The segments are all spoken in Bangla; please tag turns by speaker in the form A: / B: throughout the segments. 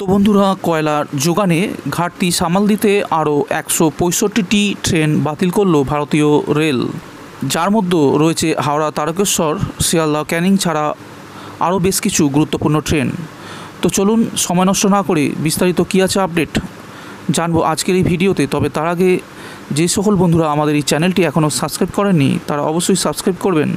A: তো বন্ধুরা, কয়লার যোগানে ঘাটতি সামাল দিতে আরও 165টি ট্রেন বাতিল করল ভারতীয় রেল, যার মধ্যে রয়েছে হাওড়া তারকেশ্বর, শিয়ালদা ক্যানিং ছাড়া আরও বেশ কিছু গুরুত্বপূর্ণ ট্রেন। তো চলুন সময় নষ্ট না করে বিস্তারিত কী আছে আপডেট জানবো আজকের এই ভিডিওতে। তবে তার আগে যে সকল বন্ধুরা আমাদের এই চ্যানেলটি এখনও সাবস্ক্রাইব করেননি তারা অবশ্যই সাবস্ক্রাইব করবেন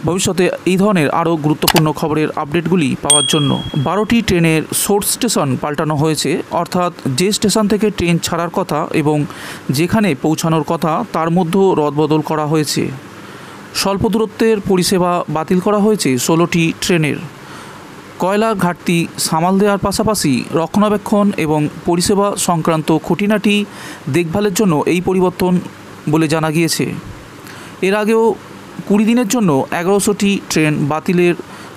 A: ভবিষ্যতে এই ধরনের আরও গুরুত্বপূর্ণ খবরের আপডেটগুলি পাওয়ার জন্য। 12টি ট্রেনের সোর্স স্টেশন পাল্টানো হয়েছে, অর্থাৎ যে স্টেশন থেকে ট্রেন ছাড়ার কথা এবং যেখানে পৌঁছানোর কথা তার মধ্যেও রদবদল করা হয়েছে। স্বল্প দূরত্বের পরিষেবা বাতিল করা হয়েছে 16টি ট্রেনের। কয়লা ঘাটতি সামাল দেওয়ার পাশাপাশি রক্ষণাবেক্ষণ এবং পরিষেবা সংক্রান্ত খুঁটিনাটি দেখভালের জন্য এই পরিবর্তন বলে জানা গিয়েছে। এর আগেও 20 দিনের জন্য 1100টি ট্রেন বাতিলের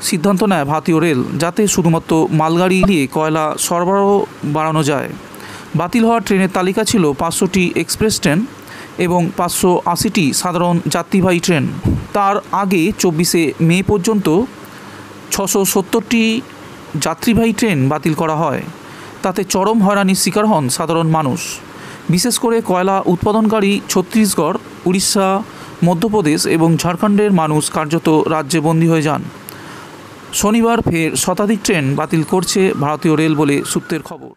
A: সিদ্ধান্ত নেয় ভারতীয় রেল, যাতে শুধুমাত্র মালগাড়ি দিয়ে কয়লা সরবরাহ বাড়ানো যায়। বাতিল হওয়া ট্রেনের তালিকা ছিল 500টি এক্সপ্রেস ট্রেন এবং 580টি সাধারণ যাত্রীবাহী ট্রেন। তার আগে 24শে মে পর্যন্ত 670টি যাত্রীবাহী ট্রেন বাতিল করা হয়। তাতে চরম হয়রানির শিকার হন সাধারণ মানুষ। বিশেষ করে কয়লা উৎপাদনকারী ছত্তিশগড়, উড়িষ্যা, মধ্যপ্রদেশ এবং ঝাড়খণ্ডের মানুষ কার্যত রাজ্যে বন্দী হয়ে যান। শনিবার ফের শতাধিক ট্রেন বাতিল করছে ভারতীয় রেল বলে সূত্রের খবর।